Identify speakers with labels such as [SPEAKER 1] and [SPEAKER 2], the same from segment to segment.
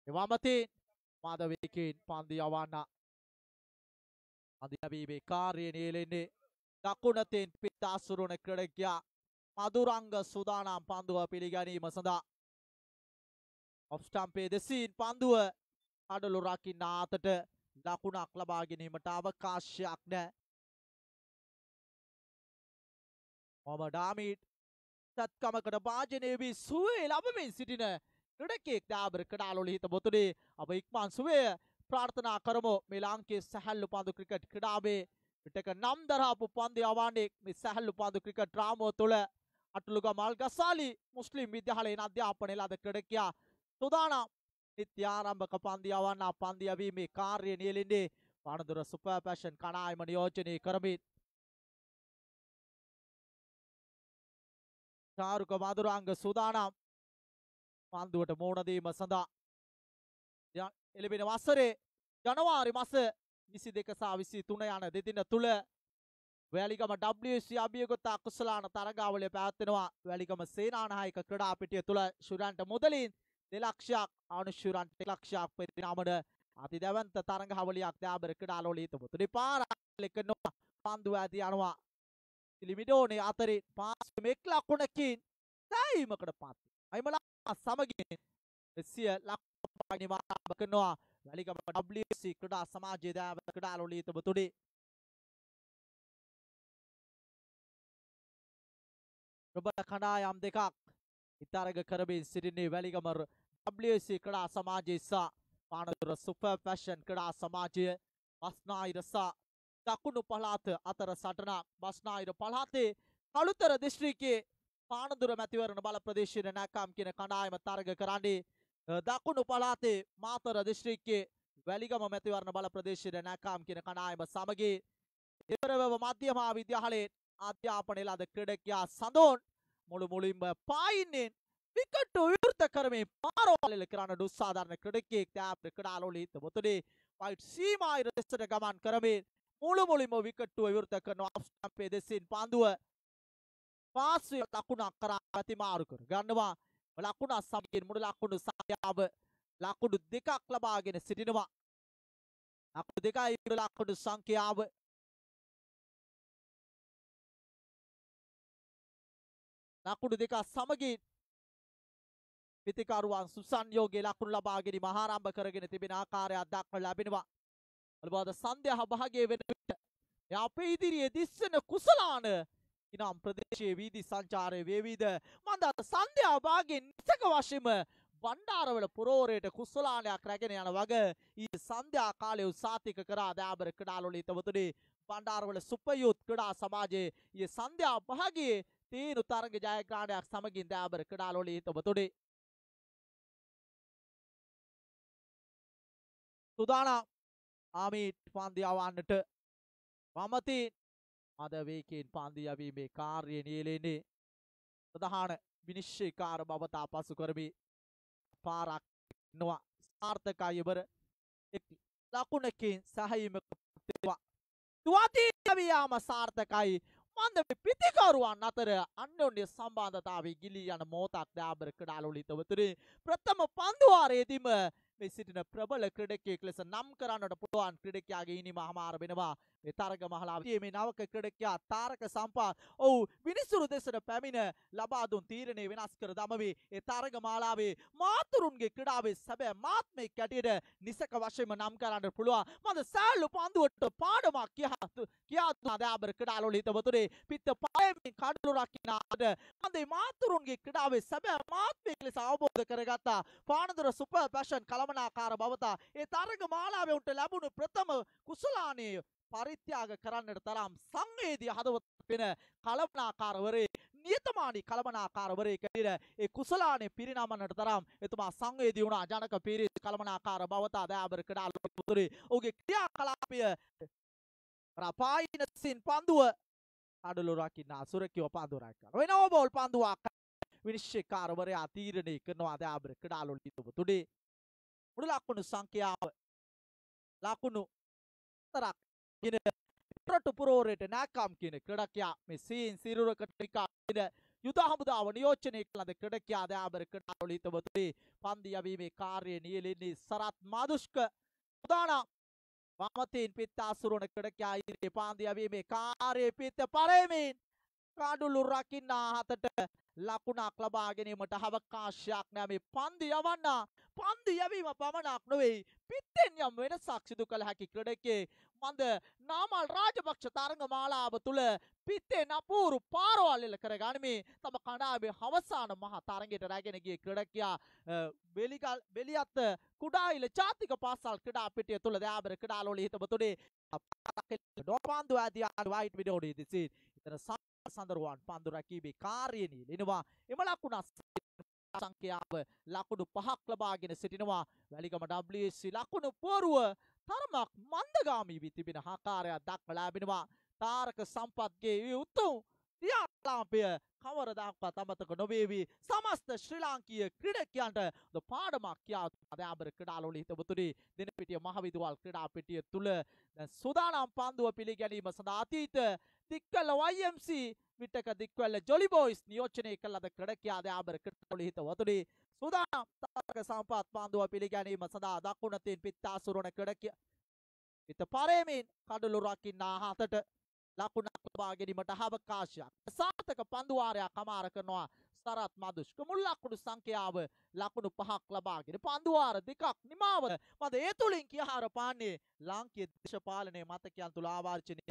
[SPEAKER 1] වමතින් මාදවේකින් පන්දු යවන්න. අධ්‍යවීමේ කාර්යය නියැලෙන්නේ දකුණතින් පිටාසුරුණ ක්‍රීඩකයා මදුරංග සූදානම් පන්දුව පිළිගැනීම සඳහා. ඔෆ් ස්ටම්පේ දෙසින් පන්දුව කඩලු රකින්න අතට ලකුණක් ලබා ගැනීමට අවකාශයක් නැහැ. මොහමඩ් ආමීඩ් සත්කමකට භාජනය වී සුවේ ලබමින් සිටින ක්‍රීඩකයෙක් දාබර කඩාලොල හිත බොතුනේ. අප ඉක්මන් සුවේ ප්‍රාර්ථනා කරමු මේ ලාංකේය සැහැල්ලු පන්දු ක්‍රිකට් ක්‍රීඩාවේ පිටක නම් දරාපු පන්දු යවන්නේ මේ සැහැල්ලු පන්දු ක්‍රිකට් රාමුව තුළ අටලුගම අල් ගසාලි මුස්ලිම් විද්‍යාලයෙන් අධ්‍යාපනය ලද ක්‍රීඩකයා සූදානම්. නිත්‍ය ආරම්භක පන්දු යවන්න පන්දු යැවීමේ කාර්යය නියැලෙන්නේ පානදුර සුපර් පැෂන් කණායම නියෝජනය කරමින්. චාරුක මදුරංග සූදානම් පන්දුවට මුහුණ දීම සඳහා. එළඹෙන වසරේ ජනවාරි මාස 22 සහ 23 යන දෙදින තුල වැලිගම WC අභියෝගත කුසලාන තරගාවලිය පැවැත්වෙනවා. වැලිගම සේනානායක ක්‍රීඩා පිටිය තුල ශුරන්ට මුදලින් 2 ලක්ෂයක් අනුශුරන්ට 1 ලක්ෂයක් පරිණාමන අති දැවන්ත තරගාවලියක් දාබර ක්‍රීඩාලෝලී හිතමුතුනි පාරක් කරනවා. පන්දුව ඇදී යනවා ලිමිඩෝනේ අතරේ පාස් මෙක් ලකුණකින් සෑයීමකට පත්. අයිමලා සමගින් 100 ලකුණක් නිවාරම්භ කරනවා. වැලිගම WC ක්‍රීඩා සමාජයේ දාබර ක්‍රීඩාලෝලී හිතමුතුනි. ප්‍රබල කණ්ඩායම් දෙකක් ඉතරග කරමින් සිටින්නේ වැලිගම WC ක්‍රීඩා සමාජයේ සහ පානදුර සුපර් ෆැෂන් ක්‍රීඩා සමාජය. බස්නාහිර සහ දකුණු පළාත අතර සටන. බස්නාහිර පළාතේ කළුතර දිස්ත්‍රික්කයේ පානදුර මැතිවරණ බල ප්‍රදේශයේ නැකම් කියන කණ්ඩායම තරග කරන්නේ. දකුණු පළාතේ මාතර දිස්ත්‍රික්කයේ වැලිගම මැතිවරණ බල ප්‍රදේශයේ නැකම් කියන කණ්ඩායම සමගී ඉවරවව මධ්‍යම විද්‍යාලයේ අධ්‍යාපනය ලද ක්‍රීඩකයා සඳෝන් මුළුමුලින්ම පායින්නෙන් විකට් විවෘත කරමින් පාරවල් කරන දුස්සාධාරණ ක්‍රීඩකයෙක් දාබර ක්‍රීඩාලෝලී හිතමුතුනි. ෆයිට් සීමායි රෙස්ටට ගමන් කරමින් මුළුමුලින්ම විකට් විවෘත කරන ඔෆ් ස්ටම්පේ දෙසින් පන්දුව පාස්වේ ලකුණක් කරා ප්‍රතිමාරු කර ගන්නවා. ලකුණ සමගින් මුළු ලකුණු සංඛ්‍යාව ලකුණු 2ක් ලබාගෙන සිටිනවා. ලකුණු 2යි ලකුණු සංඛ්‍යාව ලකුණු 2 සමගින් පිතිකරුවන් සුසංයෝගයේ ලකුණු ලබා ගැනීම ආරම්භ කරගෙන තිබෙන ආකාරයක් දක්වලා ලැබෙනවා. අලබාද සන්ධ්‍යා භාගයේ වෙන විට අපේ ඉදිරියේ දිස්සන කුසලාන ඉනම් ප්‍රදේශයේ වීදි සංචාරය වේවිද මන්ද සන්ධ්‍යා භාගයේ නිසක වශයෙන්ම බණ්ඩාරවල පුරෝරයට කුසලානයක් රැගෙන යන වග ඊ සන්ධ්‍යා කාලයේ උසාතික කරා දාබර ක්‍රීඩාලෝලී හිතමුතුනි. බණ්ඩාරවල සුපර් යූත් ක්‍රීඩා සමාජයේ ඊ සන්ධ්‍යා භාගයේ තීනු තරග ජයග්‍රහණයක් සමගින් දාබර ක්‍රීඩාලෝලී හිතමුතුනි. සූදානම් ආමීට් පන්දු යවන්නට වමතින් අද වේකෙන් පන්දු යැවීමේ කාර්යය නියැලෙන්නේ ප්‍රධාන විනිශ්චයකාර බවතා පසු කරමි. පාරක් නොවා සාර්ථකයි ඉවර ලකුණකින් සෑහීමක පත්වෙනවා. තුවාදී යැවීම සාර්ථකයි. මන්ද පිතිකරුවන් අතර අන්‍යෝන්‍ය සම්බන්ධතාවය ගිලී යන මොහොතක් දාබර ක්‍රීඩාලෝලී හිතමුතුනි. ප්‍රථම පන්දු වාරයේදීම මේ සිටින ප්‍රබල ක්‍රීඩකයෙක් ලෙස නම් කරන්නට පුළුවන් ක්‍රීඩකයාගේ ඉනිම හමාර වෙනවා. මේ තරග මහලාවේ මේ නවක ක්‍රීඩකයා තාරක සම්පාත් ඔව් විනිසුරු දෙසට පැමිණ ලබා දුන් තීරණය වෙනස් කර දමවි. ඒ තරග මාලාවේ මාතුරුන්ගේ ක්‍රීඩාවේ සැබෑ මාත්මෙක් ඇටියට නිසක වශයෙන්ම නම් කරන්නට පුළුවන්. මන්ද සෑල්ලු පන්දුවට පාඩමක් කියා දුන්නා දාබර ක්‍රීඩාලෝලී හිතමුතුනි. පිට පයෙමින් කඩලු රකින්න අද මන්ද මාතුරුන්ගේ ක්‍රීඩාවේ සැබෑ මාත්මෙක් ලෙස අවබෝධ කරගත්තා. පානදුර සුපර් පැෂන් කළමනාකාර බවතා ඒ තරග මාලාවේ උන්ට ලැබුණු ප්‍රථම කුසලානයේ පරිත්‍යාග කරන්නට තරම් සංවේදී හදවත වෙන කළමනාකාරවරේ නියතමානී කළමනාකාරවරේ කැටියට ඒ කුසලානේ පිරිනමන්නට තරම් එතුමා සංවේදී වුණා. ජනක පීරිස් කළමනාකාර බවතා දාබර ක්‍රීඩාලෝලී හිතමුතුනි. ඔහුගේ ක්‍රියාකලාපය රපායිනසින් පන්දුව කඩලු රකින්න සුරකිව පන්දුව රැකගන්න. වෙනව බෝල් පන්දුවක් විනිශ්චයකාරවරයා තීරණය කරනවා දාබර ක්‍රීඩාලෝලී හිතමුතුනි. මුළු ලකුණු සංඛ්‍යාව ලකුණු 4ක් කියන රට පුරෝරයට නැකම් කියන ක්‍රීඩකයා මේ සීන් සිරුරකට ටිකක් යුද හමුදාව නියෝජනය කළ ලද ක්‍රීඩකයා දයාබර ක්‍රීඩාවල හිතවතුනි පන්දු යැවීමේ කාර්යය නියැලෙන්නේ සරත් මාදුෂ්ක සුදානම් වමතින් පිත්ත අසුරන ක්‍රීඩකයා ඉදිරියේ පන්දු යැවීමේ කාර්යය පිත්ත පරෙමින් කාඩුළු රකින්නා හතට ලකුණක් ලබා ගැනීමට අවකාශයක් නැහැ මේ පන්දු යවන්න පන්දු යැවීම පමණක් නොවේ පිටෙන් යම් වෙනසක් සිදු කළ හැකි ක්‍රීඩකයේ මන්ද නාමල් රාජපක්ෂ තරඟ මාලාව තුල පිටේ නපුරු පාරවල් එල කරගනිමින් තම කණ්ඩායමේ අවසාන මහා තරඟයට රැගෙන ගිය ක්‍රීඩකයා බෙලියත් කුඩායිල ජාතික පාසල් ක්‍රීඩා පිටිය තුල දයාබර ක්‍රීඩාලවල හිටපතුනේ පන්දු ඇදියාන වයිට් විඩෝඩි දිසි ඉතන සඳරුවන් පන්දු රැකීමේ කාර්යය නියැලෙනවා එම ලකුණ සංඛ්‍යාව ලකුණු 5ක් ලබාගෙන සිටිනවා වැලිගම WSC ලකුණු පුවරුව තරමක් මන්දගාමී වී තිබෙන ආකාරයක් දක්වලා ලැබෙනවා තාරක සම්පත්ගේ උතුම් ක්‍රියාකලාපය කවරදාකවත් අමතක නොවේවි සමස්ත ශ්‍රී ලාංකීය ක්‍රීඩකයන්ට පාඩමක් කියා දයාබර ක්‍රීඩාලවල හිටපතුනි දෙනපිටිය මහවිදුවල් ක්‍රීඩා පිටිය තුල දැන් සූදානම් පන්දුව පිළිගැනීම සඳහා අතීත දික්වැල්ල YMC විටක දික්වැල්ල ජොලි බොයිස් නියෝජනය කළ ලද ක්‍රීඩකයා දයාබර ක්‍රීඩාවල හිටවතුනි සූදානම් තාරක සම්පත් පන්දුව පිළිගැනීම සඳහා දකුණතින් පිත්තාසුරන ක්‍රීඩකයා පිට පරෙමින් කඩළු රකින්නා හතට ලකුණක් ලබා ගැනීමට අවකාශයක් සාර්ථක පන්දු වාරයක් අමාර කරනවා සරත් මදුෂ්ක මුල් ලකුණු සංඛ්‍යාව ලකුණු 5ක් ලබාගෙන පන්දු වාර දෙකක් නිමාව මද ඒ තුලින් කියාර පාන්නේ ලාංකීය දේශපාලනයේ මතකයන් තුල ආවර්ජනය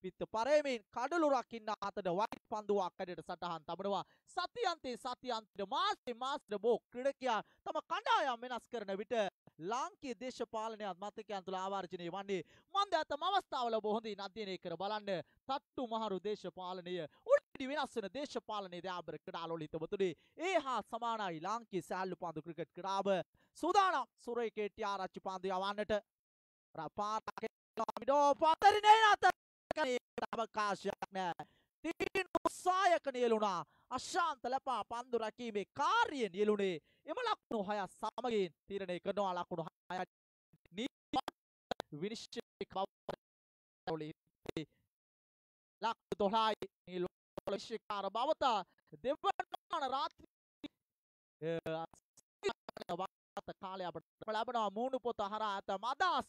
[SPEAKER 1] පිට පරෙමින් කඩළු රකින්න අතර වයිට් පන්දුවක් ඇඩට සටහන් තබනවා සතියන්තයේ මාස්ටර් බෝ ක්‍රීඩකයා තම කණ්ඩායම් වෙනස් කරන විට ලාංකීය දේශපාලනයත් මතකයන් තුළ ආවර්ජනය වන්නේ මන්ද ඇතම අවස්ථාවල බොහොඳින් අධ්‍යයනය කර බලන්න තට්ටු මහරු දේශපාලනය උඩින් වෙනස් වෙන දේශපාලනයේ දයාබර ක්‍රීඩාවල හිටවතුනි ඒ හා සමානයි ලාංකීය සෑහළු පන්දු ක්‍රිකට් ක්‍රීඩාව සූදානම් සුරේකේටි ආරච්චි පන්දු යවන්නට මිඩෝ පතරිනේ නැත අවකාශයක් නෑ තීනු සායක නියලුණා අශාන්ත ලපා පන්දු රැකීමේ කාර්යය නියලුණේ එම ලකුණු 6 සමගින් තීරණය කරනවා ලකුණු 6 විනිශ්චය ලකුණු 12යි නිලෝෂිකාර බවත දෙවන රාත්‍රී කාලය අපට ලැබෙනවා මූණු පොත හරහා ඇතම අදහස්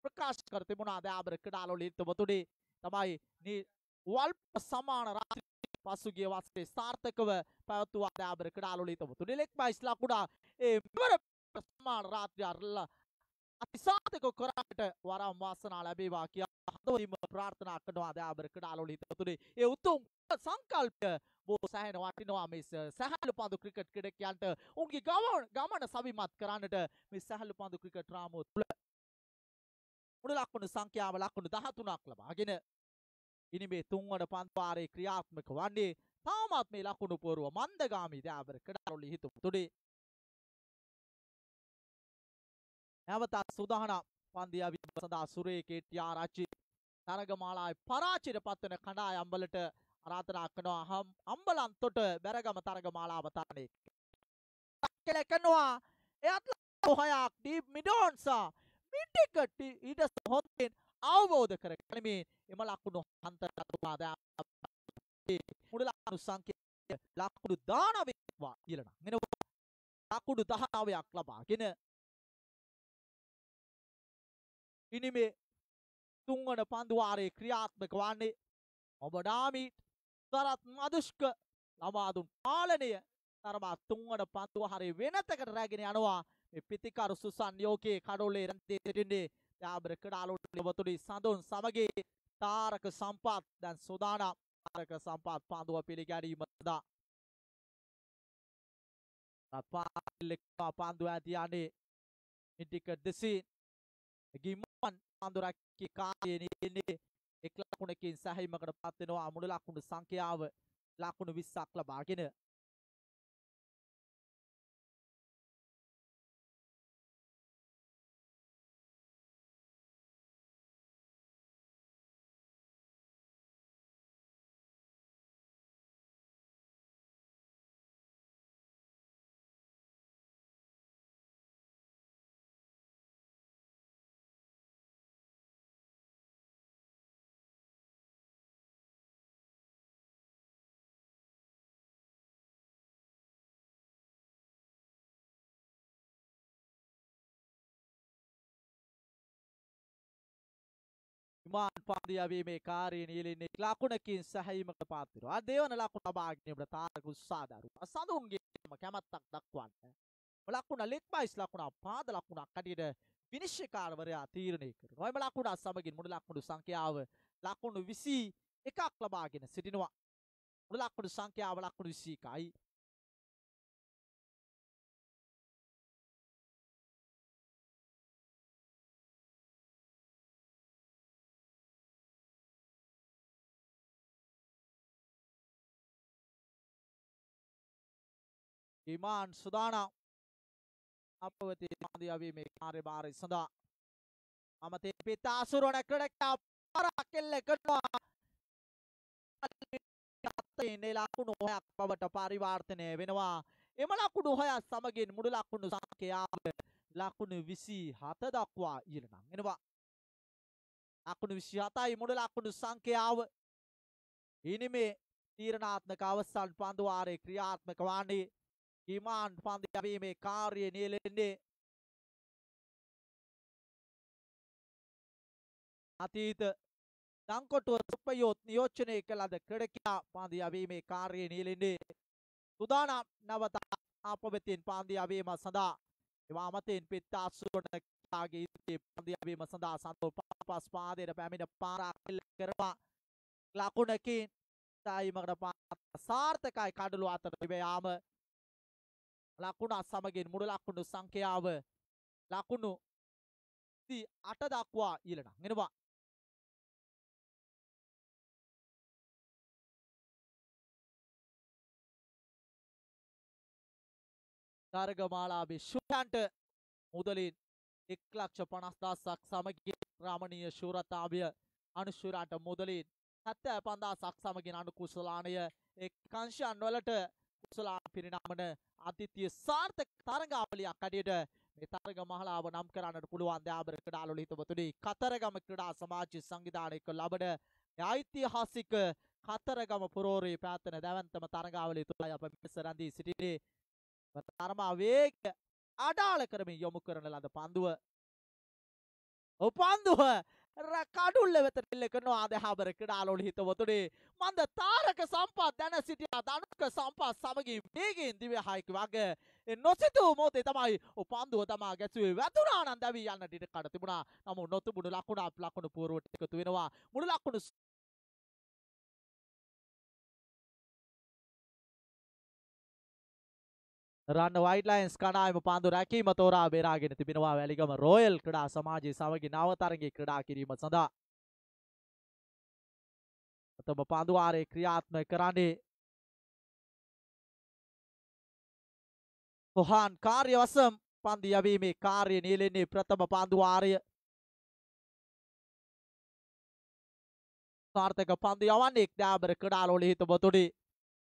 [SPEAKER 1] ප්‍රකාශ කර තිබුණා දයාබර ක්‍රීඩාවල හිටවතුනි තමයි වල්ප සමාන රාත්‍රී පසුගිය වසරේ සාර්ථකව පැවතුවා දයාබර ක්‍රීඩාවල හිටවතුනි ලෙක් බයිස් ලකුණ ඒ මෙවර සමාන රාත්‍රී අරලා අතිසාර්ථක කරාට වරම් වාසනාව ලැබේවා කියලා හදවතින්ම ප්‍රාර්ථනා කරනවා දයාබර ක්‍රීඩාවල හිටවතුනි ඒ උතුම් සංකල්පය බොහෝ සෑහෙන වටිනවා මේ සැහැල්ලු පන්දු ක්‍රිකට් ක්‍රීඩකයන්ට උන්ගේ ගමන සවිමත් කරන්නට මේ සැහැල්ලු පන්දු ක්‍රිකට් රාමුව තුළ මුළු ලකුණු සංඛ්‍යාව ලකුණු 13ක් ලබාගෙන ඉනි මේ තුන්වන පන්දු වාරයේ ක්‍රියාත්මක වන්නේ තාමත් මේ ලකුණු පුවරුව මන්දගාමී දයාබර ක්‍රීඩාවල හිටවතුනි නැවතත් සූදානම් පන්දු යැවීම සඳහා සුරේකේටි ආරච්චි තරගමාලාවේ පරාජයට පත්වන කණ්ඩායම් වලට ආරාධනා කරනවා අම්බලන්තොට බැරගම තරගමාලාව තරණය කරනවා එයත් හොයක් ඩීප් මිඩෝන්සා මිටිකට ඊට හොඳින් අවබෝධ කරගනිමින් එම ලකුණු හන්තරතුමාදා මුළු ලකුණු සංඛ්‍යාව ලකුණු 19ක් ඊළඟ මෙනවා ලකුණු 19ක් ලබාගෙන ඉනිමේ තුන්වන පන්දු වාරයේ ක්‍රියාත්මක වන්නේ ඔබ නාමීට් සරත් මදුෂ්ක ලබා දුන් පාලනය තරමා තුන්වන පන්දු වාරයේ වෙනතකට රැගෙන යනවා මේ පිතිකරු සුසන් යෝකේ කඩොලේ රන්දේ සිටින්නේ දයාබර ක්‍රීඩාලවල හිටවතුනි සඳුන් සමගී තාරක සම්පත් දැන් සූදානම් තාරක සම්පත් පන්දුව පිළිගැනීම සඳහා පන්දුව ඇදී යන්නේ ඉන්ටිකට් දෙසින් ගිමන් පන්දු රැකී කාර්යයේ ඉන්නේ එක් ලකුණකින් සැහැීමකට පත් වෙනවා මුළු ලකුණු සංඛ්‍යාව ලකුණු 20ක් ලබාගෙන ඉමාන් පන්දියවීමේ කාර්යය නියැලෙන්නේ ලකුණකින් සැහැීමකට පාත් වෙනවා. ආ දෙවන ලකුණ ලබා ගැනීමට තාරක උත්සාහ දරුවා. සඳුන්ගේම කැමැත්තක් දක්වන්න. ලකුණ ලෙග් බයිස් ලකුණ පාද ලකුණක් හැටියට විනිශ්චයකාරවරයා තීරණය කරනවා. එම ලකුණ සමගින් මුළු ලකුණු සංඛ්‍යාව ලකුණු 21ක් ලබාගෙන සිටිනවා. මුළු ලකුණු සංඛ්‍යාව ලකුණු 21යි. ඉමාන් සුදානම් අපවතී පන්දියවීමේ කාර්යභාරය සඳහා අමතේ පිතාසුරණ ක්‍රඩක්ටා පරක්කෙල්ල කරනවා. අතේ ලකුණු 6ක් බවට පරිවර්තනය වෙනවා. එම ලකුණු 6 සමගින් මුළු ලකුණු සංඛ්‍යාව ලකුණු 27 දක්වා ඉහළ නංවනවා. ලකුණු 27යි මුළු ලකුණු සංඛ්‍යාව. ඉනිමේ තීරණාත්මක අවසන් පන්දු වාරයේ ක්‍රියාත්මක වන්නේ ඉමාන් පන්දියවීමේ කාර්යය නියැලෙන්නේ අතීත දංකොටුව සුපයොත් නියෝජනය කළ ලද ක්‍රීඩකයා පන්දියවීමේ කාර්යය නියැලෙන්නේ සුදානම් නැවත අපවෙතින් පන්දියවීම සඳහා එවා අමතෙන් පිත්තාසුරණ ගේ පන්දියවීම සඳහා සන්තෝ පස් පාදයට පැමිණ පාරක් කරනවා. ලකුණකින් සැහැීමකට පාත් සාර්ථකයි කඩළු අතර යාම. ලකුණ සමගින් මුළු ලකුණු සංඛ්‍යාව ලකුණු 8 දක්වා ඉහළ නංවනවා. තරගමාලාවේ ශුරයන්ට මුදලින් 1,50,000ක් සමගින් රාමණීය ශූරතාවය අනුශූරයන්ට මුදලින් 75,000ක් සමගින් අනුකුසලානය එක්කංශයන් වලට කුසලාන පිරිනමන අතිත්‍ය සාර්ථක තරගාවලියක් හැටියට මේ තරගමාලාව නම් කරන්නට පුළුවන් දයාබර ක්‍රීඩාලු හිතවතුනි. කතරගම ක්‍රීඩා සමාජය සංවිධානය කළ ලබන ඓතිහාසික කතරගම පුරෝරේ පැවැත්වෙන දැවැන්තම තරගාවලිය තුළයි අප මෙස රැඳී සිටින්නේ. තරමා වේග අඩාල කරමින් යොමු කරන ලද පන්දුව පන්දුව කඩුල්ල වෙත එල්ල කරනවා දයාබර ක්‍රීඩාලු හිතවතුනි. මන්ද තාරක සම්පත් දැන සිටියා ධනුක සම්පත් සමගින් වේගයෙන් දිව්‍යහායික වගේ නොසිතූ මොහොතේ තමයි පන්දුව තමා ගැසුවේ. වැදුනා නම් දැවී යන්නට ඉඩ කඩ තිබුණා. නමුත් නොතිබුණු ලකුණු පුවරුවට එකතු වෙනවා. මුළු ලකුණු රන්න වයිට් ලයන්ස් කණ්ඩායම පන්දු රැකීම තෝරා බේරාගෙන තිබෙනවා. වැලිගම රොයල් ක්‍රීඩා සමාජයේ සමගින් නවතරගයේ ක්‍රීඩා කිරීම සඳහා ප්‍රථම පන්දු වාරයේ ක්‍රියාත්මක කරන්නේ කොහාන් කාර්යවසම් පන්දු යැවීමේ කාර්යය නියැලෙන්නේ ප්‍රථම පන්දු වාරය. සාර්ථක පන්දු යවන්නේ දයාබර ක්‍රීඩාලු හිතවතුනි.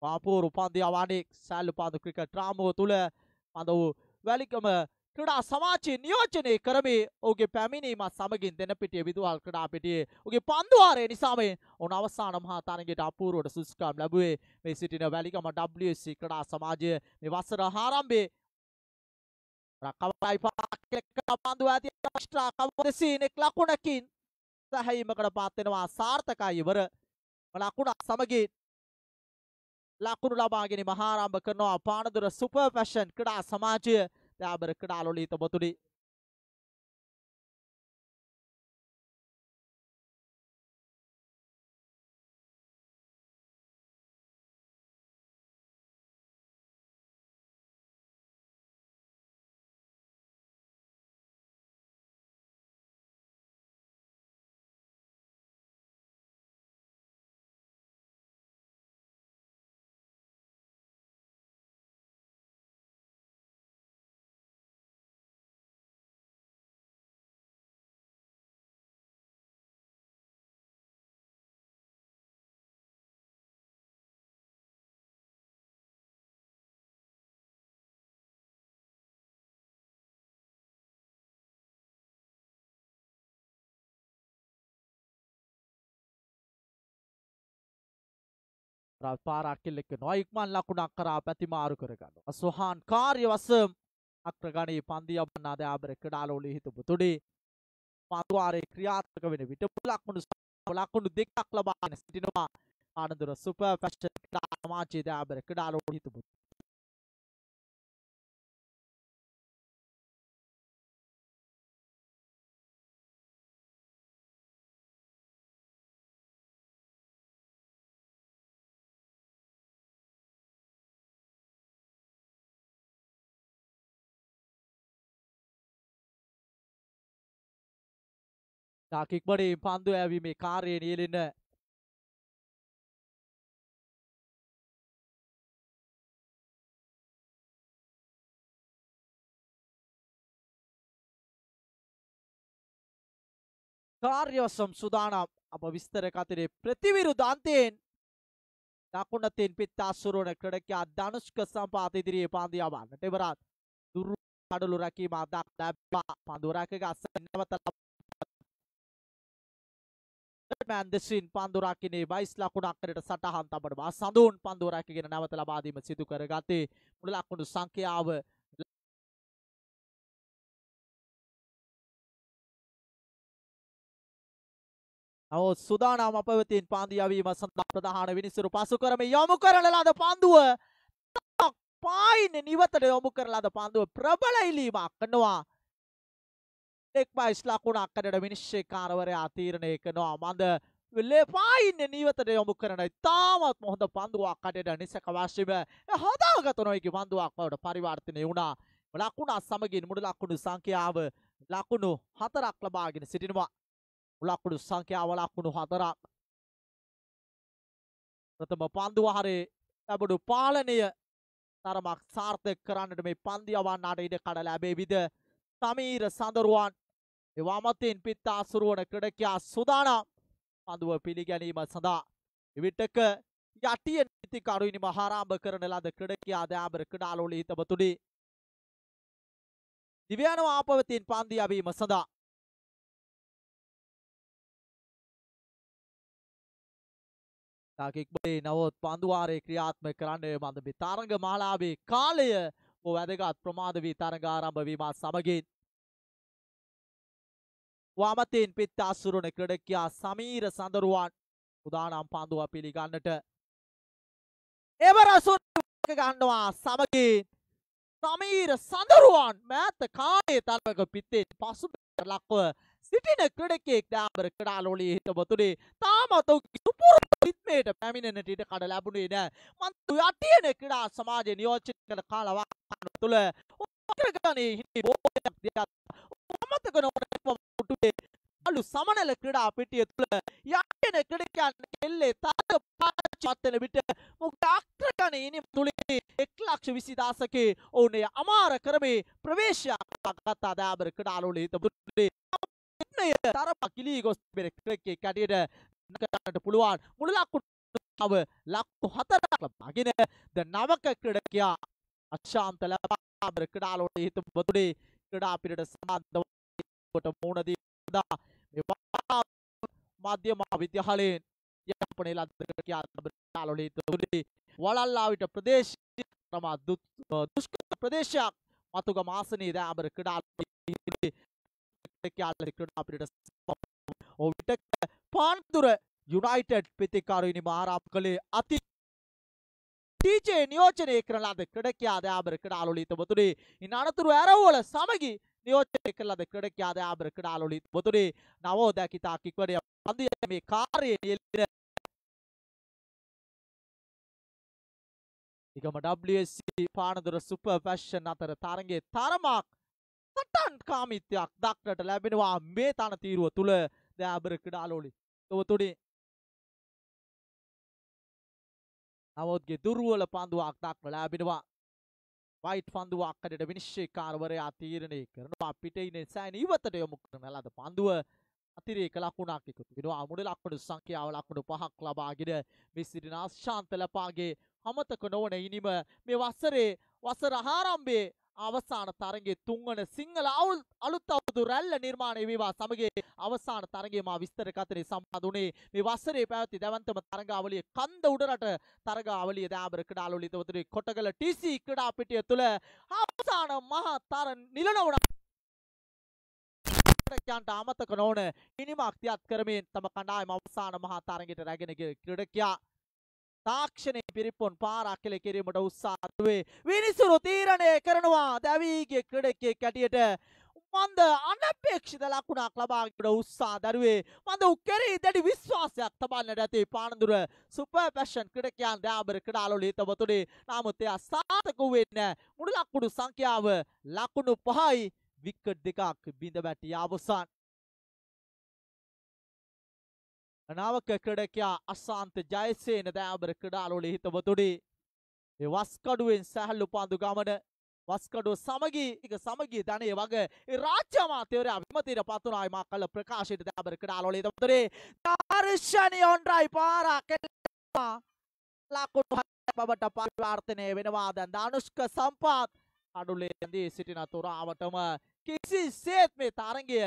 [SPEAKER 1] පාපූරු පන්දු යවන්නේ සැලු පන්දු ක්‍රිකට් රාමුව තුල පන්දු වැලිගම ක්‍රීඩා සමාජය නියෝජනය කරමේ ඔහුගේ පැමිණීමත් සමගින් දෙනපිටිය විදුහල් ක්‍රීඩා පිටියේ ඔහුගේ පන්දු වාරය නිසාම ඔවුන් අවසාන මහා තරගයට අපූර්වට සුදුසුකම් ලැබුවේ. මේ සිටින වැලිගම WSC ක්‍රීඩා සමාජය මේ වසර ආරම්භයේ රකවයි පාක් පන්දු ඇති එක්ස්ට්‍රා කවර් සීනෙක් ලකුණකින් සැහැීමකට පාත් වෙනවා. සාර්ථකයි ඉවර. ලකුණ සමගින් ලකුණු ලබා ගැනීම ආරම්භ කරනවා පානදුර සුපර් ෆැෂන් ක්‍රීඩා සමාජය දයාබර ක්‍රීඩාලු හිතවතුනි. පාරක් කෙල්ලෙක් වෙනවා. ඉක්මන් ලකුණක් කරා පැතිමාරු කරගන්නවා. සොහාන් කාර්යවසම් අග්‍රගණයේ පන්දු යවන්නා දයාබර ක්‍රීඩාලු හිතවතුනි. පන්දුවාරේ ක්‍රියාත්මක වෙන විට ලකුණු දෙකක් ලබාගෙන සිටිනවා ආනන්දර සුපර් ෆැෂන් සමාජයේ දාබර කඩාලෝ හිටපු තාකික්බඩේ පන්දු ඇවීමේ කාර්යය නියැලෙන කාර්යවසම් සුදානම් අප විස්තර කතරේ ප්‍රතිවිරුද්ධ අන්තයෙන් දකුණතින් පිත්තාසුරුවන ක්‍රඩකයා ධනුෂ්ක සම්පාත ඉදිරියේ පන්දු යවන්නට එවරත් දුරු කඩලු රැකීම අදක් ලැබා පන්දු රැකක අස්සෙන් නැවත මෑන්දසින් පන්දු රකින්නේ 22 ලකුණක් කරට සටහන් තබනවා සඳුන් පන්දු රැකගෙන නැවත ලබා දීම සිදු කරගත්තේ මුල ලකුණු සංඛ්‍යාව නමුත් සුදානම් අපවතින් පන්දු යවීම සඳහා ප්‍රධාන විනිසුරු පසු කරමින් යොමු කරන ලද පන්දුව පායින් නිවතට යොමු කරන ලද පන්දුව ප්‍රබල ඉලීමක් කරනවා 22 ලකුණක් කරට විනිශ්චයකාරවරයා තීරණය කරනවා මන්ද පායින් නිවතට යොමු කරන ඉතාමත් හොඳ පන්දුවක් කටට නිසක වශයෙන්ම හදාගත නොහැකි පන්දුවක් බවට පරිවර්තනය වුණා ලකුණ සමගින් මුළු ලකුණු සංඛ්‍යාව ලකුණු 4ක් ලබාගෙන සිටිනවා ලකුණු සංඛ්‍යාව ලකුණු 4ක් ප්‍රථම පන්දු වහරේ ලැබුණු පාලනය තරමක් සාර්ථක කරන්නට මේ පන්දු යවන්නට ඉඩ කඩ ලැබෙවිද සමීර සඳරුවන් එවමතින් පිත්තාසුරුවන ක්‍රඩකයා සුදානම් පන්දුව පිළිගැනීම සඳහා එවිටක යටිය නීතිකරුයිනි මහාරාම්භ කරන ලද ක්‍රඩකයා දෑබර ක්‍රඩාලෝලි හිතබතුනි දිව්‍යානව ආපවතින් පන්දු යවීම සඳහා තාකික්බඩේ නවොත් පන්දුවාරේ ක්‍රියාත්මක කරන්නේ මන්ද මේ තරඟ මාලාවේ කාලය වැදගත් ප්‍රමාද වී තරඟ ආරම්භ වීමත් සමගින් වමතින් පිත්තාසුරුවන ක්‍රඩකයා සමීර සඳරුවන් සුදානම් පන්දුව පිළිගන්නට එවරසුන් ගන්නවා සමගින් සමීර සඳරුවන් මෑත කාලයේ තරඟ පිත්තේ පසු ලක්ව සිටින ක්‍රඩකයෙක් දාබර ක්‍රඩාලෝලී හිටබතුනේ තාමත් සුපුරුදු රිද්මයට පැමිණෙන්නට ඉඩ කඩ ලැබුණේ නැහැ මන්තු යටියන ක්‍රඩා සමාජය නියෝජිත කළ කාලවකවානුව තුළ කරගන්නේ හිටි බෝයක් දෙයක් අමතක නොවන පුටුවේ අලු සමනල ක්‍රඩා පිටිය තුළ යටියන ක්‍රඩකයන් එල්ලේ තරග පාච්චි විට මොකද අක්‍රගණයේ ඉනිම තුලේ 1,20,000කේ ඔවුනේ අමාර කරමේ ප්‍රවේශයක් ගත්තා දාබර ක්‍රඩාලෝලී හිටබතුනේ තරම කිලී ගොස් තිබෙන ක්‍රඩකයෙක් කැටියට කරන්නට පුළුවන් මුළු ලකුණු ලක්ෂ 4ක් ලබාගෙන ද නවක ක්‍රඩකයා අශාන්ත ලබාබර ක්‍රඩාලෝලී හිටබතුනේ ක්‍රඩා පිරට සම්බන්ධවට මුහුණ දීලා මධ්‍යම විද්‍යාලයෙන් යාපනයේ ලද්දකයා ක්‍රඩාලෝලී හිටබතුනේ වලල්ලාවිට ප්‍රදේශයේ ප්‍රමා දුෂ්කර ප්‍රදේශයක් මතුගම ආසනයේ දාබර ක්‍රඩාලෝලී පාන්දුර යුනයිටඩ් ප්‍රතිකාරයිනි ආරම්භ කළේ අති ටීජේ නියෝජනය කරන ලද ක්‍රඩකයා දාබර ක්‍රඩාලෝලී හිටබතුනේ ඉන් අනතුරු ඇරවුවල සමගි නියෝජනය කරන ලද ක්‍රඩකයා දාබර ක්‍රඩාලෝලී හිටබතුනේ නවෝදකිතා කික්වඩේ පන්දු යැවීමේ කාර්යය නියැලෙන නිගම WSC පානදුර සුපර් ෆැෂන් අතර තරඟයේ තරමක් සටන් කාමිත්‍යයක් දක්නට ලැබෙනවා මේ තනතිරුව තුළ දෑබර ක්‍රඩාලෝලී හිටබතුනේ නවෝත්ගේ දුර්වල පන්දුවක් දක්න ලැබෙනවා වයිට් පන්දුවක් කඩට විනිශ්චයකාරවරයා තීරණය කරනවා පිටින් සෑන ඉවතට යොමු කරන ලද පන්දුව අතිරේක ලකුණක් එකතු වෙනවා මුළු ලකුණු සංඛ්‍යාව ලකුණු 5ක් ලබාගෙන මේ සිටින අශාන්ත ලපාගේ අමතක නොවන ඉනිම මේ වසර ආරම්භයේ අවසාන තරගයේ තුන්වන සිංහල අලුත් අවුරුදු රැල්ල නිර්මාණය වීමා සමග අවසාන තරගයේ මා විස්තර කතරේ සම්බන්ධ වුණේ මේ වසරේ පැවති දැවන්තම තරගාවලිය කන්ද උඩරට තරගාවලිය දාබර ක්‍රඩාලෝලී හිටබතුනේ කොටගල TC ක්‍රඩා පිටිය තුළ අවසාන මහා තර නිලනවුණ ක්‍රීඩකයන්ට අමතක නොවන ඉනිමක් තියත් කරමින් තම කණ්ඩායම අවසාන මහා තරගයට රැගෙන ගිය ක්‍රීඩකයා තාක්ෂණයේ පිරිපොන් පාරක් කෙල කිරීමට උත්සාහ වේ. විනිසුරු තීරණය කරනවා දැවීගේ ක්‍රීඩකයෙක් ඇටියට මන්ද අනපේක්ෂිත ලකුණක් ලබා ගන්නට උත්සාහ දරුවේ. මන්ද උකෙරේ දැඩි විශ්වාසයක් තබන්නට ඇති පානදුර සුපර් පැෂන් ක්‍රීඩකයන් දයාබර ක්‍රීඩාලවල හිතවතුනේ. නමුත් එයා සාර්ථක වෙන්නේ මුළු ලකුණු සංඛ්‍යාව ලකුණු 5යි විකට් දෙකක් බිඳ වැටි අවසන්. නවක ක්‍රීඩකයා අසාන්ත ජයසේන දයාබර ක්‍රීඩාලවල හිතවතුනේ. ඒ වස්කඩුවෙන් සැහැල්ලු පන්දු ගමන වස්කඩුව සමගී ධනය වගේ රාජ්‍ය අමාත්‍යවරයා විමතියට පත් වුණා. මා කළ ප්‍රකාශයට දයාබර ක්‍රීඩාලවල හිතවතුනේ. දර්ශනී ඔන්රයි පාරක් ලකුණු 6 බවට පරිවර්තනය වෙනවා. දැන් ධනුෂ්ක සම්පත් අඩුලේ ඇඳී සිටින තොරාවටම කිසිසේත් මේ තරගය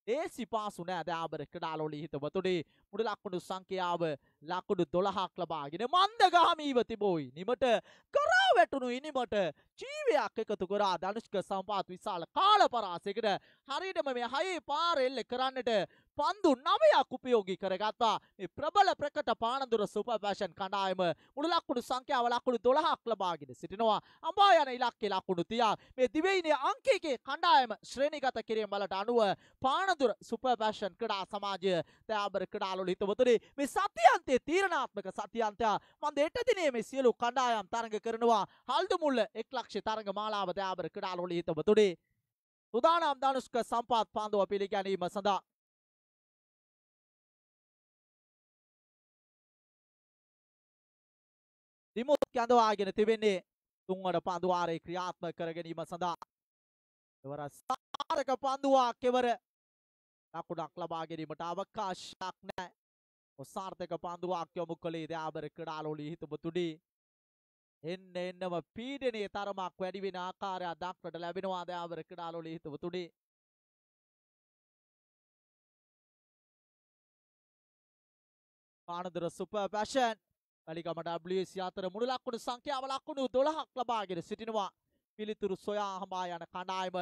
[SPEAKER 1] ලේසි පාසු නෑ. දයාබර ක්‍රීඩාලවල හිතවතුනේ. මුළු ලකුණු සංඛ්‍යාව ලකුණු 12ක් ලබාගෙන මන්දගාමීව තිබෝයි. නිමට කරා වැටුණු ඉනිමට ජීවයක් එකතු කරා ධනුෂ්ක සම්පත් විශාල කාල පරාසයකට හරියටම මේ 6 පාර එල්ල කරන්නට පන්දු 9ක් උපයෝගී කරගත්තා. මේ ප්‍රබල ප්‍රකට පානදුර සුපර් පැෂන් කණ්ඩායම මුළු ලකුණු සංඛ්‍යාව ලකුණු 12ක් ලබාගෙන සිටිනවා. අඹා යන ඉලක්කේ ලකුණු 30ක්. මේ දිවයිනේ අංකයේ කණ්ඩායම ශ්‍රේණිගත කිරීම වලට අනුව පානදුර සුපර් පැෂන් ක්‍රීඩා සමාජය දයාබර ක්‍රීඩාලවල හිතවතුනේ මේ සතියන්තයේ තීරණාත්මක සතියන්තය මන්ද 8 දිනේ මේ සියලු කණ්ඩායම් තරඟ කරනවා. හල්දුමුල්ල 1 ලක්ෂ තරඟ මාලාව දයාබර ක්‍රීඩාලවල හිතවතුනේ. සුදානම් ධනුෂ්ක සම්පත් පන්දුව පිළිගැනීම සඳහා දිමුත් කැඳවාගෙන තිබෙන්නේ තුන්වන පන්දුවාරේ ක්‍රියාත්මක කර ගැනීම සඳහා එවර සාරක පන්දුවක් කෙවර ලකුණක් ලබා ගැනීමට අවකාශයක් නැහැ. ඔසාර්ථක පන්දුවක් යොමු කළේ දයාබර ක්‍රීඩාලවල හිතවතුනේ. එන්නම පීඩනයේ තරමක් වැඩි වෙන ආකාරයක් දක්නට ලැබෙනවා දයාබර ක්‍රීඩාලවල හිතවතුනේ. පානදුර සුපර් පැෂන් කලිගම WC අතර මුළු ලකුණු සංඛ්‍යාව ලකුණු 12ක් ලබාගෙන සිටිනවා. පිළිතුරු සොයා හඹා යන කණ්ඩායම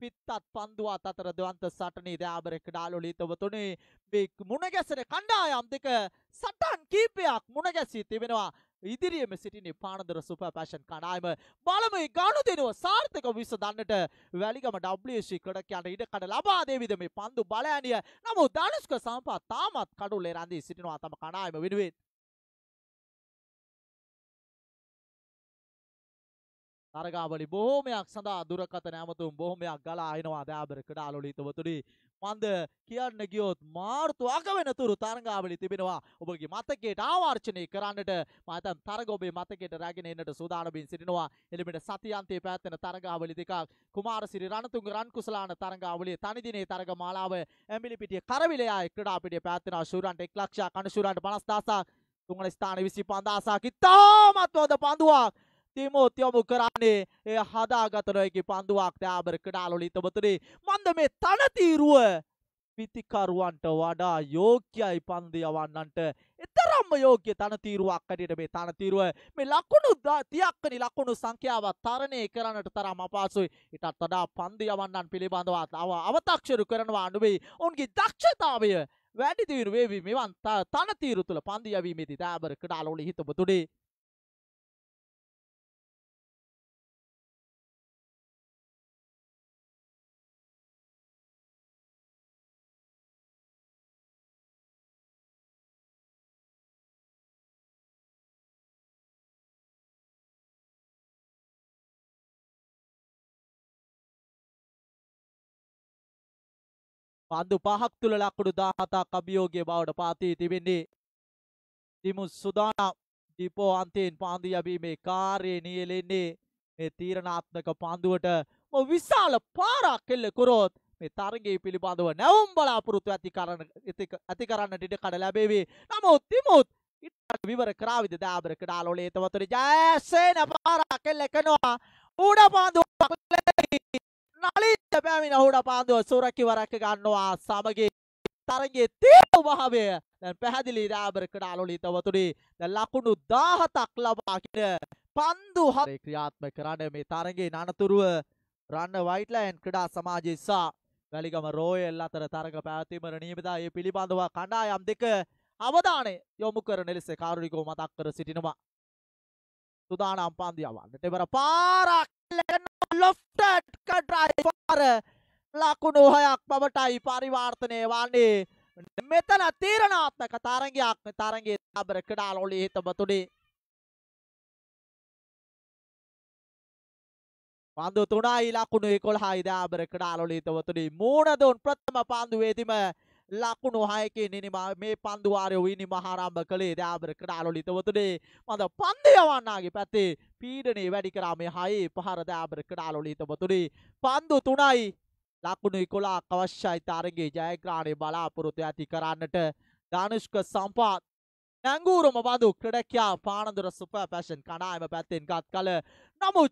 [SPEAKER 1] පිත්තත් පන්දුවත් අතර දවන්ත සටනේ දයාබර ක්‍රීඩාලවල හිතවතුනේ. මේ මුණගැසෙන කණ්ඩායම් දෙක සටන් කීපයක් මුණගැසී තිබෙනවා. ඉදිරියේම සිටින්නේ පානදුර සුපර් පැෂන් කණ්ඩායම. බලමු ගනුදෙනුව සාර්ථක විසඳන්නට වැලිගම WC ක්‍රීඩකයන්ට ඉඩකඩ ලබා දෙවිද මේ පන්දු බලෑනිය. නමුත් ධනුෂ්ක සම්පත් තාමත් කඩුල්ලේ රැඳී සිටිනවා තම කණ්ඩායම වෙනුවෙන්. තරගාවලි බොහෝමයක් සඳහා දුරකථන ඇමතුම් බොහෝමයක් ගලා එනවා දයාබර ක්‍රීඩාලවල හිතවතුනේ. මන්ද කියන්න ගියොත් මාර්තු අග වෙනතුරු තරගාවලි තිබෙනවා. ඔබගේ මතකයට ආවර්ජනය කරන්නට මම හිතන් තරග ඔබේ මතකයට රැගෙන එන්නට සූදානම්ින් සිටිනවා. එළිමෙට සතියන්තයේ පැවැත්වෙන තරගාවලි දෙකක් කුමාරසිරි රණතුංග රන්කුසලාන තරගාවලිය තනි දිනේ තරග මාලාව ඇඹිලිපිටිය කරවිලයාය ක්‍රීඩා පිටියේ පැවැත්වෙනවා. ශූරන්ට 1 ලක්ෂයක් අනුශූරන්ට 50000ක් තුන්වන ස්ථානයේ 25000ක් ඉතාමත් හොඳ පන්දුවක් තිමෝත් යොමු කරන්නේ ඒ හදාගත නොහැකි පන්දුවක් දයාබර ක්‍රීඩාලවල හිතවතුනේ. මන්ද මේ තනතිරුව පිතිකරුවන්ට වඩා යෝග්‍යයි පන්දු යවන්නන්ට. එතරම්ම යෝග්‍ය තනතිරුවක් ඇටියට මේ තනතිරුව මේ ලකුණු 30ක් වෙනි ලකුණු සංඛ්‍යාව තරණය කරන්නට තරම් අපහසුයි. ඊටත් වඩා පන්දු යවන්නන් පිළිබඳව අව탁ෂරු කරනවා නෙවෙයි. ඔවුන්ගේ දක්ෂතාවය වැඩි දියුණු වේවි මෙවන් තනතිරු තුල පන්දු යැවීමේදී දයාබර ක්‍රීඩාලවල හිතවතුනේ. පන්දු 5ක් තුල ලකුණු 17ක් අභියෝගයේ බවට පාතී තිබෙන්නේ. දිමුත් සුදානම් දීපෝ අන්තයෙන් පන්දු යැවීමේ කාර්යය නියැලෙන්නේ මේ තීරණාත්මක පන්දුවට විශාල පාරක් එල්ල කරොත් මේ තරගයේ පිළිබඳව නැවුම් බලාපොරොත්තු ඇති කරන්නට ඉඩ කඩ ලැබෙවි. නමුත් දිමුත් ඉන්නට විවර කරාවිද දයාබර ක්‍රීඩාලවල හිතවතුනේ. ජයසේන පාරක් එල්ල කරනවා. උඩ පන්දුවක් නලින්ද පැමිණ උඩ පන්දුව සුරකිව රැක ගන්නවා. සමගී තරගයේ තීව්‍ර භාවය දැන් පැහැදිලි දයාබර ක්‍රීඩාලවල හිතවතුනේ. දැන් ලකුණු 17ක් ලබාගෙන පන්දු 7 ක්‍රියාත්මක කරන මේ තරගයේ අනතුරුව රන්න වයිට්ලෑන්ඩ් ක්‍රීඩා සමාජය සහ වැලිගම රෝයල් අතර තරග පැවැත්වීමට නියමිතයි. මේ පිළිබඳව කණ්ඩායම් දෙක අවධානය යොමු කරන ලෙස කාරුණිකව මතක් කර සිටිනවා. සුදානම් පන්දු යවන්නට එවර පාරක් ලොෆ්ටඩ් කඩ්‍රයි පාර ලකුණු 6ක් බවටයි පරිවර්තනය වන්නේ. මෙතන තීරණාත්මක තරගයක්. තරගයේ දාබර කඩාලොලි හිතබතුනේ පන්දු 3යි ලකුණු 11යි දාබර කඩාලොලි හිතබතුනේ මූණ දුන් ප්‍රථම පන්දුවේදීම ලකුණු 6කින් ඉනිමා මේ පන්දු වාරය විනිම ආරම්භ කළේ දාබර කඩාලොලි හිතබතුනේ මන්ද පන්දු යවන්නාගේ පැත්තේ පීඩනය වැඩි කරා මේ 6 පහර දාබර කඩාලොලි හිතබතුනේ පන්දු 3යි ලකුණු 11ක් අවශ්‍යයි තරගයේ ජයග්‍රහණය බලාපොරොත්තු ඇති කරන්නට. ධනුෂ්ක සම්පාත් නැංගුරුම බඳු ක්‍රඩකයා පානදුර සුපර් පැෂන් කණ්ඩායම පැත්තෙන් ගත් කල නමුත්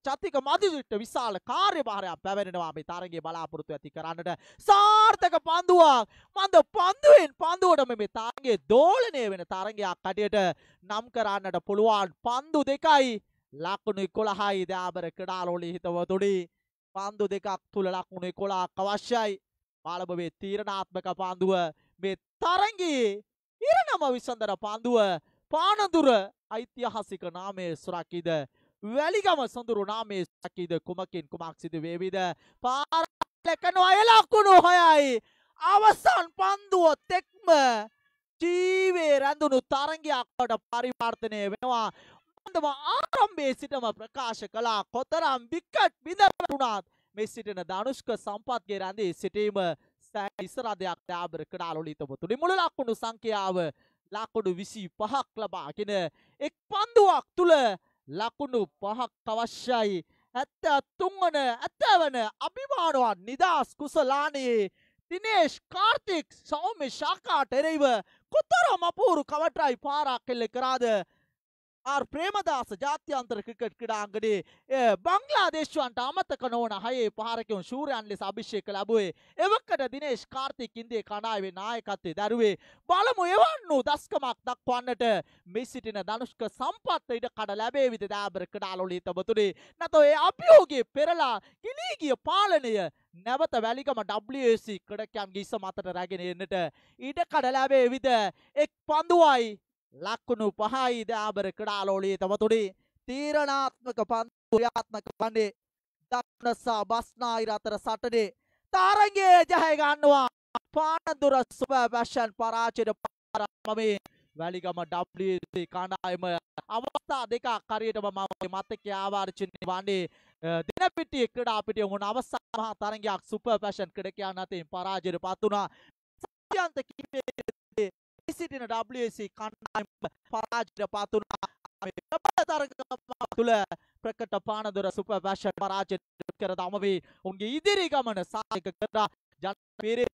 [SPEAKER 1] චතික මදිසිට විශාල කාර්යභාරයක් පැවැරෙනවා මේ තරගයේ බලාපොරොත්තු ඇති කරන්නට. සාර්ථක පන්දුවක් මන්ද පන්දුවෙන් පන්දුවටම මේ තරගයේ දෝලනය වෙන තරගයක් කඩියට නම් කරන්නට පුළුවන්. පන්දු දෙකයි ලකුණු 11යි දාබර කඩාලොලි හිතවතුනි පන්දු දෙකක් තුල ලකුණු 11ක් අවශ්‍යයි. පාලබවේ තීරණාත්මක පන්දුව මේ තරගයේ ඉරණම විසඳන පන්දුව පානදුර ඓතිහාසික නාමයේ සුරකිද වැලිගම සොඳුරු නාමයේ සුරකිද කුමකින් කුමක් සිදු වේවිද පාරලකනවා ලකුණු 6යි අවසන් පන්දුව තෙක්ම ජීවේ රැඳුණු තරගයක් වට පරිවර්තනය වෙනවා. මන්දම ආරම්භයේ සිටම ප්‍රකාශ කළා කොතරම් විකට් බිඳවුණත් මේ සිටින ධනුෂ්ක සම්පත්ගේ රැඳී සිටීම ඉස්සරදයක් දාබර කඩාලොලි හිතවතුනි මුළු ලකුණු සංඛ්‍යාව ලකුණු 25ක් ලබාගෙන එක් පන්දුවක් තුල ලකුණු 5ක් අවශ්‍යයි. 73 වන අභිමානවත් නිදාස් කුසලානයේ දිනේෂ් කාර්තික් සෞම්‍ය ශාකාට එරෙහිව කොතරම් අපූර්ව කවට්‍රයි පාරක් එල්ල කරාද ආර් ප්‍රේමදාස ජාත්‍යන්තර ක්‍රිකට් ක්‍රීඩාංගණයේ බංග්ලාදේශයන්ට අමතක නොවන 6 පහරකයන් ශූරයන් ලෙස අභිෂේක ලැබුවේ. එවකට දිනේෂ් කාර්තික් ඉන්දිය කණ්ඩායමේ නායකත්වයේ දරුවේ බලමු එවන් වූ දස්කමක් දක්වන්නට මේ සිටින ධනුෂ්ක සම්පත් ඉඩ කඩ ලැබේවිද දාබර කඩාලොලි හිතවතුනි. නැතෝ ඒ අභියෝගයේ පෙරලා ගිලී ගිය පාලනය නැවත වැලිගම WC ක්‍රීඩකයන්ගේ ඉස මතට රැගෙන එන්නට ඉඩ කඩ ලැබේවිද. එක් පන්දුවයි ලකුණු 5යි දාබර කඩාලොලි හිතවතුනි තීරණාත්මක පන්දු ක්‍රියාත්මක වන්නේ දක්ෂිණ සහ බස්නාහිර අතර සටනේ තරගයේ ජය ගන්නවා පානදුර සුපර් පැෂන් පරාජයට පාරමේ වැලිගම WC කණ්ඩායම අවස්ථා දෙකක් හරියටම මම මතකයේ ආවර්ජනය වන්නේ දිනපිටියේ ක්‍රීඩා පිටියේ වුණ අවසන් මහා තරගයක් සුපර් පැෂන් ක්‍රීඩකයන් අතින් පරාජයට පත් වුණා. සත්‍යන්ත කිපේ සිටින WC කණ්ඩායම පරාජයට පත් වුණා. මේ තරග තුල ප්‍රකට පානදුර සුපර් පැෂන් පරාජයට කර දමවි උන්ගේ ඉදිරි ගමන සායක කරා ජන පීරේ